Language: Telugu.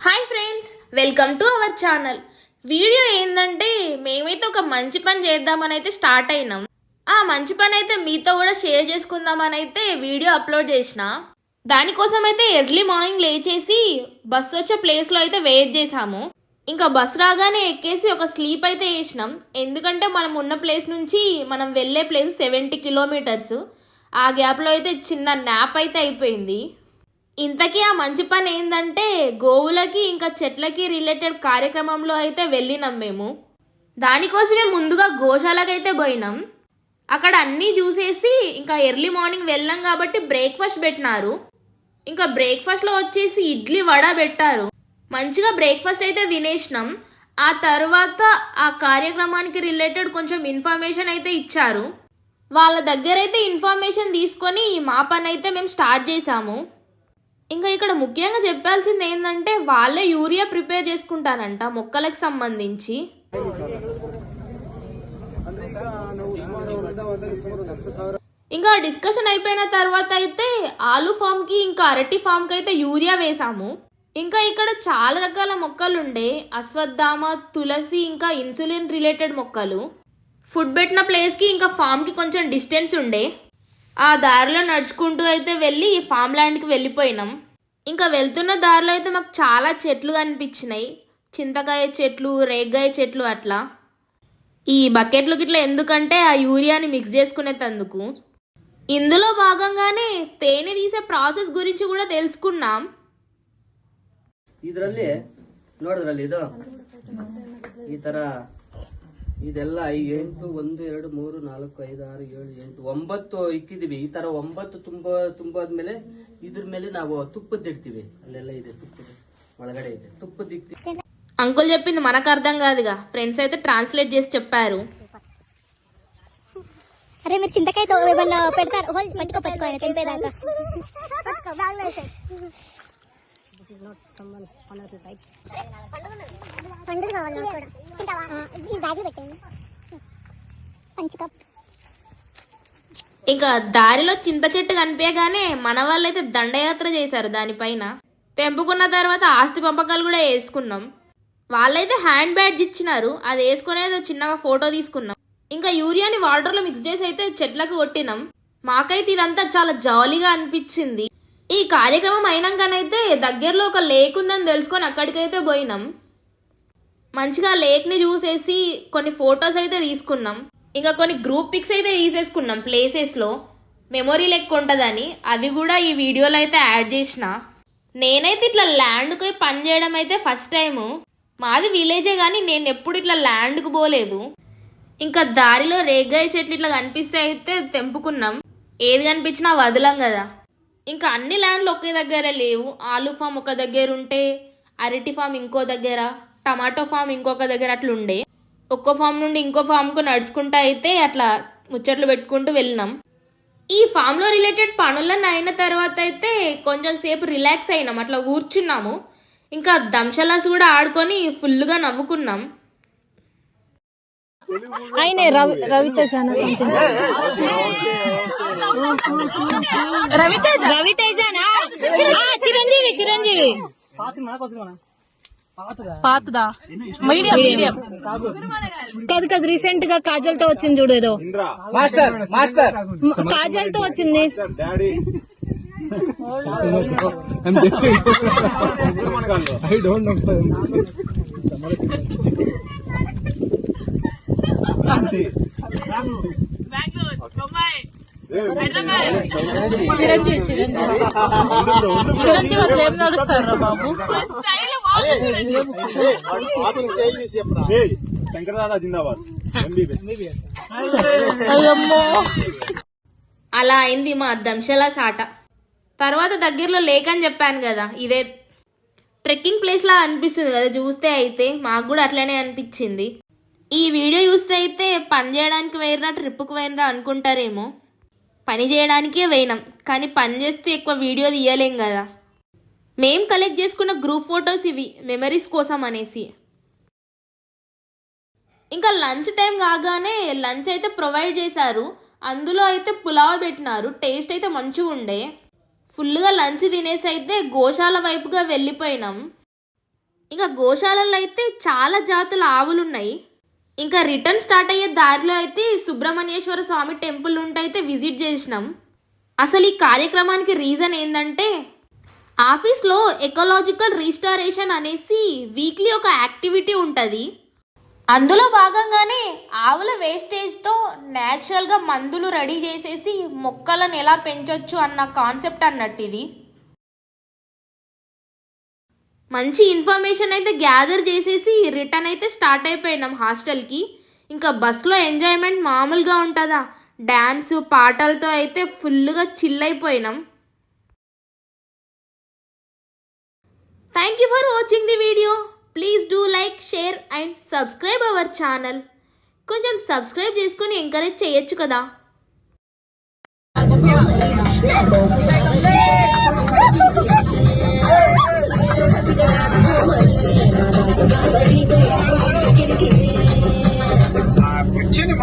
Hi friends, welcome to our channel. Video ఏంటంటే మేమైతే ఒక మంచి పని చేద్దామని అయితే స్టార్ట్ అయినాం. ఆ మంచి పని అయితే మీతో కూడా షేర్ చేసుకుందామని అయితే వీడియో అప్లోడ్ చేసిన. దానికోసం అయితే ఎర్లీ మార్నింగ్ లేచేసి బస్ వచ్చే ప్లేస్లో అయితే వెయిట్ చేసాము. ఇంకా బస్ రాగానే ఎక్కేసి ఒక స్లీప్ అయితే వేసినాం. ఎందుకంటే మనం ఉన్న ప్లేస్ నుంచి మనం వెళ్ళే ప్లేస్ 70 కిలోమీటర్స్. ఆ గ్యాప్లో అయితే చిన్న న్యాప్ అయితే అయిపోయింది. ఇంతకీ ఆ మంచి పని ఏంటంటే గోవులకి ఇంకా చెట్లకి రిలేటెడ్ కార్యక్రమంలో అయితే వెళ్ళినాం మేము. దానికోసమే ముందుగా గోశాలకు అయితే పోయినాం. అక్కడ అన్నీ చూసేసి ఇంకా ఎర్లీ మార్నింగ్ వెళ్ళాం కాబట్టి బ్రేక్ఫాస్ట్ పెట్టినారు. ఇంకా బ్రేక్ఫాస్ట్లో వచ్చేసి ఇడ్లీ వడ పెట్టారు. మంచిగా బ్రేక్ఫాస్ట్ అయితే తినేసినాం. ఆ తర్వాత ఆ కార్యక్రమానికి రిలేటెడ్ కొంచెం ఇన్ఫర్మేషన్ అయితే ఇచ్చారు. వాళ్ళ దగ్గర అయితే ఇన్ఫర్మేషన్ తీసుకొని మా పని అయితే మేము స్టార్ట్ చేసాము. ఇంకా ఇక్కడ ముఖ్యంగా చెప్పాల్సింది ఏంటంటే వాళ్ళే యూరియా ప్రిపేర్ చేసుకుంటారంట మొక్కలకు సంబంధించి. ఇంకా డిస్కషన్ అయిపోయిన తర్వాత అయితే ఆలు ఫామ్కి ఇంకా అరటి ఫామ్కి అయితే యూరియా వేసాము. ఇంకా ఇక్కడ చాలా రకాల మొక్కలు ఉండే, అశ్వత్థామ, తులసి ఇంకా ఇన్సులిన్ రిలేటెడ్ మొక్కలు. ఫుడ్ పెట్టిన ప్లేస్కి ఇంకా ఫామ్కి కొంచెం డిస్టెన్స్ ఉండే. ఆ దారిలో నడుచుకుంటూ అయితే వెళ్ళి ఫామ్ ల్యాండ్కి వెళ్ళిపోయినాం. ఇంకా వెళ్తున్న దారిలో అయితే మాకు చాలా చెట్లు కనిపించినాయి. చింతకాయ చెట్లు, రేగ్గాయ చెట్లు అట్లా. ఈ బకెట్లు గిట్లా ఎందుకంటే ఆ యూరియాని మిక్స్ చేసుకునేందుకు. ఇందులో భాగంగానే తేనె తీసే ప్రాసెస్ గురించి కూడా తెలుసుకున్నాం. ಇದರಲ್ಲಿ ನೋಡಿದ್ರಲ್ಲಿ ಇದು ಈ ತರ ಇದೆಲ್ಲ 8 1 2 3 4 5 6 7 8 9 ಇಕ್ಕಿದೀವಿ. ಈ ತರ 9 ತುಂಬಾದ್ಮೇಲೆ ಇದ್ರ ಮೇಲೆ ನಾವು ತುಪ್ಪದಿಡ್ತೀವಿ. ಅಲ್ಲೆಲ್ಲ ಇದೆ ತುಪ್ಪದ ಒಳಗಡೆ ಇದೆ ತುಪ್ಪದಿಕ್ತೀವಿ. అంకుల్ చెప్పింది మనకు అర్థం కాదుగా, ఫ్రెండ్స్ అయితే ట్రాన్స్లేట్ చేసి చెప్పారు. అరే మీరు చింతకాయతో ఏమన్నా పెడతారు? పట్టుకో తెంపేదాకా పండుగ కావాలి కూడా. ఇంకా దారిలో చింత చెట్టు కనిపించగానే మన వాళ్ళైతే దండయాత్ర చేశారు దానిపైన. తెంపుకున్న తర్వాత ఆస్తి పంపకాలు కూడా వేసుకున్నాం. వాళ్ళైతే హ్యాండ్ బ్యాడ్జ్ ఇచ్చినారు, అది వేసుకునేది చిన్నగా ఫోటో తీసుకున్నాం. ఇంకా యూరియాని వాటర్లో మిక్స్ చేసి అయితే చెట్లకు కొట్టినాం. మాకైతే ఇదంతా చాలా జాలీగా అనిపించింది. ఈ కార్యక్రమం అయినాకనైతే దగ్గరలో ఒక లేక్ ఉందని తెలుసుకొని అక్కడికైతే పోయినాం. మంచిగా లేక్ని చూసేసి కొన్ని ఫొటోస్ అయితే తీసుకున్నాం. ఇంకా కొన్ని గ్రూప్ పిక్స్ అయితే తీసేసుకున్నాం ప్లేసెస్లో, మెమొరీ లెక్క ఉంటుందని. అవి కూడా ఈ వీడియోలో అయితే యాడ్ చేసిన. నేనైతే ఇట్లా ల్యాండ్కి పని చేయడం అయితే ఫస్ట్ టైము. మాది విలేజే కానీ నేను ఎప్పుడు ఇట్లా ల్యాండ్కి పోలేదు. ఇంకా దారిలో రేగ్గాయ చెట్లు ఇట్లా కనిపిస్తే అయితే తెంపుకున్నాం. ఏది కనిపించినా వదలం కదా. ఇంకా అన్ని ల్యాండ్లు ఒకే దగ్గర లేవు. ఆలు ఫామ్ ఒక దగ్గర ఉంటే, అరటి ఫామ్ ఇంకో దగ్గర, టమాటో ఫామ్ ఇంకొక దగ్గర అట్లుండే. ఒక్కో ఫామ్ నుండి ఇంకో ఫామ్కు నడుచుకుంటూ అయితే అట్లా ముచ్చట్లు పెట్టుకుంటూ వెళ్ళినాం. ఈ ఫామ్లో రిలేటెడ్ పనులన్నీ అయిన తర్వాత అయితే కొంచెం సేపు రిలాక్స్ అయినాం, అట్లా కూర్చున్నాము. ఇంకా దంశలాస్ కూడా ఆడుకొని ఫుల్గా నవ్వుకున్నాం. ఆయన రవితేజ రవితేజనా చిరంజీవి పాతదా మీడియం కాదు రీసెంట్ గా కాజల్ తో వచ్చింది చూడు, ఏదో కాజల్ తో వచ్చింది. చిరంజీవి అట్లా ఏం నడుస్తారా బాబు? అలా అయింది మా దంశలా సాట. తర్వాత దగ్గరలో లేక్ అని చెప్పాను కదా, ఇదే ట్రెక్కింగ్ ప్లేస్ లా అనిపిస్తుంది కదా చూస్తే. అయితే మాకు కూడా అట్లనే అనిపించింది. ఈ వీడియో చూస్తే అయితే పని చేయడానికి వేరినా ట్రిప్కి వేరినా అనుకుంటారేమో. పని చేయడానికే వేయినాం, కానీ పని చేస్తూ ఎక్కువ వీడియో తీయలేం కదా. మేం కలెక్ట్ చేసుకున్న గ్రూప్ ఫొటోస్ ఇవి మెమరీస్ కోసం అనేసి. ఇంకా లంచ్ టైం కాగానే లంచ్ అయితే ప్రొవైడ్ చేశారు. అందులో అయితే పులావ్ పెట్టినారు, టేస్ట్ అయితే మంచిగా ఉండే. ఫుల్గా లంచ్ తినేసి అయితే గోశాల వైపుగా వెళ్ళిపోయినాం. ఇంకా గోశాలలో అయితే చాలా జాతుల ఆవులున్నాయి. ఇంకా రిటర్న్ స్టార్ట్ అయ్యే దారిలో అయితే సుబ్రహ్మణ్యేశ్వర స్వామి టెంపుల్ ఉంటైతే విజిట్ చేసినాం. అసలు ఈ కార్యక్రమానికి రీజన్ ఏంటంటే ఆఫీస్లో ఎకలాజికల్ రీస్టారేషన్ అనేసి వీక్లీ ఒక యాక్టివిటీ ఉంటుంది. అందులో భాగంగానే ఆవుల వేస్టేజ్తో న్యాచురల్గా మందులు రెడీ చేసేసి మొక్కలను ఎలా పెంచొచ్చు అన్న కాన్సెప్ట్ అన్నట్టు ఇది. మంచి ఇన్ఫర్మేషన్ అయితే గ్యాదర్ చేసేసి రిటర్న్ అయితే స్టార్ట్ అయిపోయినాం హాస్టల్కి. ఇంకా బస్లో ఎంజాయ్మెంట్ మామూలుగా ఉంటుందా, డ్యాన్స్ పాటలతో అయితే ఫుల్గా చిల్ అయిపోయినాం. Thank you for watching the video. Please do like, share and subscribe our channel. కొంచెం సబ్స్క్రైబ్ చేసుకొని ఎంకరేజ్ చేయొచ్చు కదా. వచ్చింది